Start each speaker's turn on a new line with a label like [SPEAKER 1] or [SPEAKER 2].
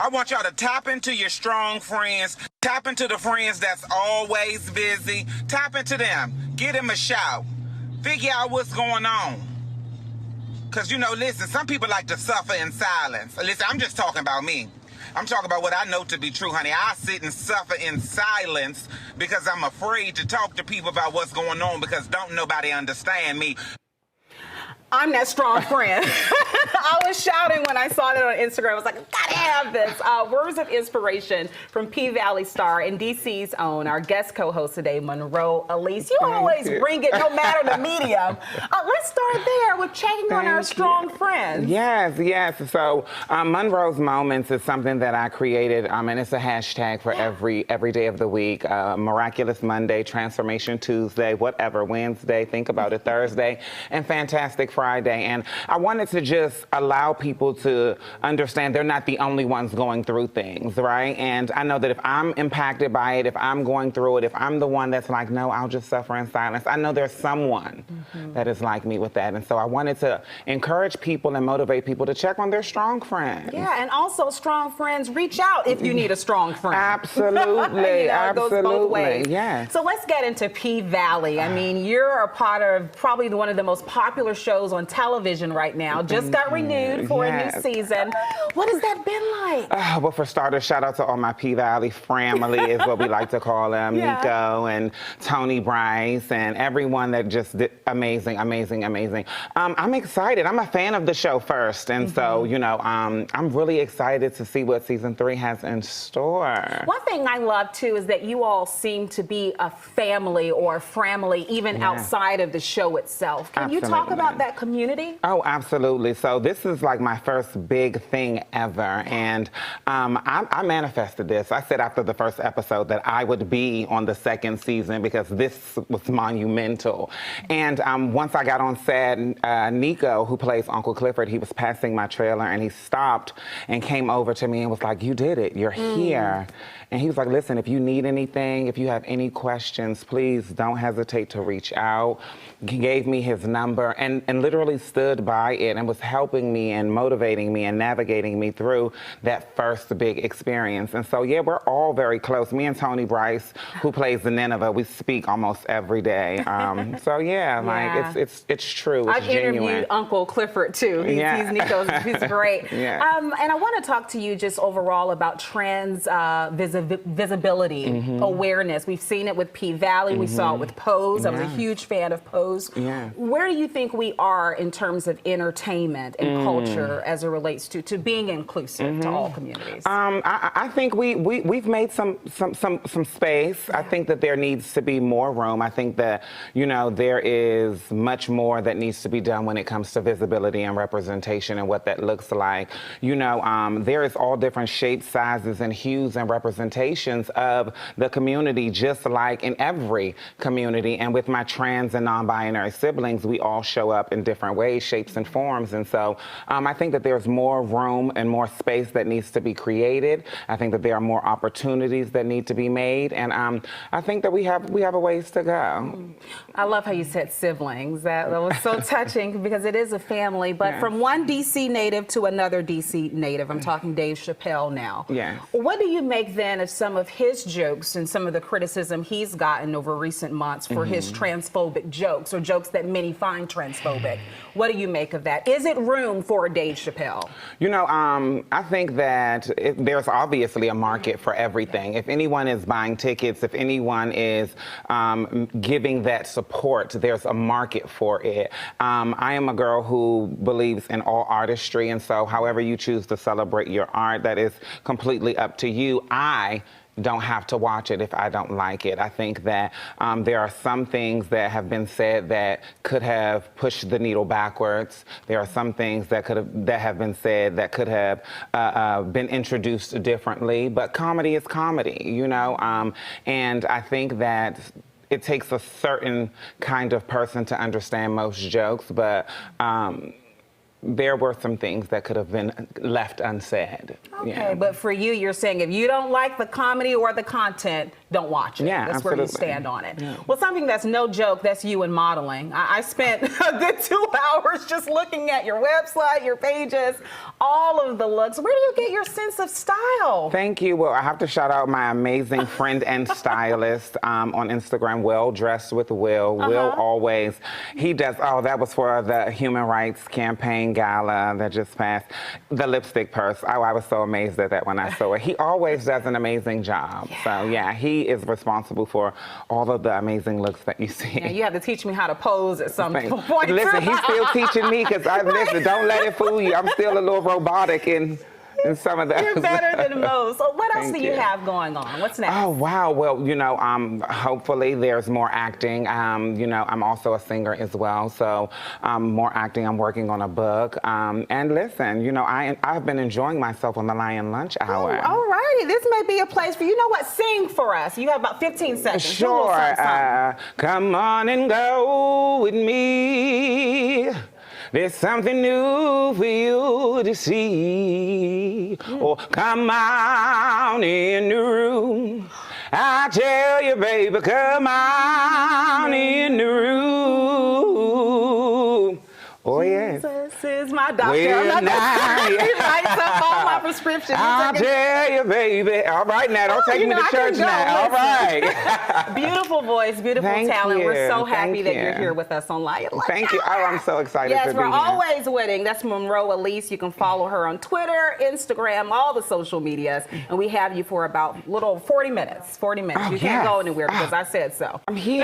[SPEAKER 1] I want y'all to tap into your strong friends. Tap into the friends that's always busy. Tap into them. Give them a shout. Figure out what's going on. Because, you know, listen, some people like to suffer in silence. Listen, I'm just talking about me. I'm talking about what I know to be true, honey. I sit and suffer in silence because I'm afraid to talk to people about what's going on because don't nobody understand me.
[SPEAKER 2] I'm that strong friend. I was shouting when I saw that on Instagram. I was like, I gotta have this. Words of inspiration from P-Valley star and DC's own, our guest co-host today, Monroe Alise. You always bring it no matter the medium. Let's start there with checking on our strong friends.
[SPEAKER 3] Yes, yes. So Monroe's Moments is something that I created, and it's a hashtag for every day of the week. Miraculous Monday, Transformation Tuesday, whatever, Wednesday, think about it, Thursday, and Fantastic Friday. And I wanted to just allow people to understand they're not the only ones going through things, right? And I know that if I'm impacted by it, if I'm going through it, if I'm the one that's like, no, I'll just suffer in silence, I know there's someone that is like me with that. And so I wanted to encourage people and motivate people to check on their strong friends.
[SPEAKER 2] Yeah, and also strong friends, reach out if you need a strong friend.
[SPEAKER 3] Absolutely,
[SPEAKER 2] It goes both ways.
[SPEAKER 3] Yeah.
[SPEAKER 2] So let's get into P-Valley. I mean, you're a part of probably one of the most popular shows on television right now. Just got renewed for a new season. What has that been like?
[SPEAKER 3] Well, for starters, shout out to all my P-Valley family is what we like to call them. Nico and Tony Bryce and everyone that just did amazing, amazing, amazing. I'm excited. I'm a fan of the show first. And so, you know, I'm really excited to see what season 3 has in store.
[SPEAKER 2] One thing I love, too, is that you all seem to be a family or a family even outside of the show itself. Can you talk about that community?
[SPEAKER 3] Oh, absolutely. So this is like my first big thing ever. And I manifested this. I said after the first episode that I would be on the second season because this was monumental. And once I got on set, Nico, who plays Uncle Clifford, he was passing my trailer and he stopped and came over to me and was like, you did it. You're here. And he was like, listen, if you need anything, if you have any questions, please don't hesitate to reach out. He gave me his number and literally stood by it and was helping me and motivating me and navigating me through that first big experience. And so, yeah, we're all very close. Me and Tony Bryce, who plays the Nineveh, we speak almost every day. So, yeah, like it's true. It's
[SPEAKER 2] I've interviewed Uncle Clifford, too. He's Nico's, he's great. And I want to talk to you just overall about trans visibility, awareness. We've seen it with P-Valley. We saw it with Pose. I was a huge fan of Pose. Where do you think we are in terms of entertainment and culture as it relates to being inclusive to all communities?
[SPEAKER 3] I think we've made some space. I think that there needs to be more room. I think that, you know, there is much more that needs to be done when it comes to visibility and representation and what that looks like. You know, there is all different shapes, sizes, and hues and representations of the community, just like in every community. And with my trans and non-binary siblings, we all show up in different ways, shapes, and forms. And so I think that there's more room and more space that needs to be created. I think that there are more opportunities that need to be made. And I think that we have a ways to go.
[SPEAKER 2] I love how you said siblings. That was so touching because it is a family. But from one DC native to another DC native, I'm talking Dave Chappelle now. What do you make then of some of his jokes and some of the criticism he's gotten over recent months for his transphobic jokes or jokes that many find transphobic? What do you make of that? Is it room for a Dave Chappelle?
[SPEAKER 3] You know, I think that there's obviously a market for everything. If anyone is buying tickets, if anyone is giving that support, there's a market for it. I am a girl who believes in all artistry, and so however you choose to celebrate your art, that is completely up to you. I don't have to watch it if I don't like it. I think that there are some things that have been said that could have pushed the needle backwards. There are some things that have been said that could have been introduced differently. But comedy is comedy, you know. And I think that it takes a certain kind of person to understand most jokes, but there were some things that could have been left unsaid.
[SPEAKER 2] Okay,
[SPEAKER 3] Yeah.
[SPEAKER 2] but for you, you're saying if you don't like the comedy or the content, don't watch it.
[SPEAKER 3] Yeah,
[SPEAKER 2] that's
[SPEAKER 3] absolutely.
[SPEAKER 2] where you stand on it.
[SPEAKER 3] Yeah.
[SPEAKER 2] Well, something that's no joke, that's you in modeling. I spent a good 2 hours just looking at your website, your pages, all of the looks. Where do you get your sense of style?
[SPEAKER 3] Thank you. Well, I have to shout out my amazing friend and stylist on Instagram, Well Dressed with Will. Will always, he does, that was for the Human Rights Campaign Gala that just passed. The lipstick purse. Oh, I was so amazed at that when I saw it. He always does an amazing job. Yeah. So, yeah, he is responsible for all of the amazing looks that you see.
[SPEAKER 2] Yeah, you have to teach me how to pose at some point.
[SPEAKER 3] Listen, he's still teaching me because listen, don't let it fool you. I'm still a little robotic in some of the.
[SPEAKER 2] You're better than most. So what else
[SPEAKER 3] Thank
[SPEAKER 2] do you
[SPEAKER 3] you.
[SPEAKER 2] have going on? What's next?
[SPEAKER 3] Oh, wow. Well, you know, hopefully there's more acting. You know, I'm also a singer as well. So more acting. I'm working on a book. And listen, you know, I've been enjoying myself on the Lion Lunch Hour.
[SPEAKER 2] Oh, all righty. This may be a place for you. Know what? Sing for us. You have about 15 seconds.
[SPEAKER 3] Sure. Come on and go with me. There's something new for you to see. Oh, come on in the room. I tell you, baby, come on in the room. Oh, yes.
[SPEAKER 2] Jesus is my doctor.
[SPEAKER 3] Well, now,
[SPEAKER 2] he writes up all my prescriptions.
[SPEAKER 3] I'll tell you, baby. All right, now, don't take me to church now. All right.
[SPEAKER 2] Beautiful voice, beautiful talent.
[SPEAKER 3] You.
[SPEAKER 2] We're so happy that you're here with us on Lion Lunch.
[SPEAKER 3] Thank you. Oh, I'm so excited to be here.
[SPEAKER 2] Yes, we're always winning. That's Monroe Alise. You can follow her on Twitter, Instagram, all the social medias. And we have you for about little 40 minutes. 40 minutes.
[SPEAKER 3] Oh,
[SPEAKER 2] you can't go anywhere because I said so.
[SPEAKER 3] I'm here.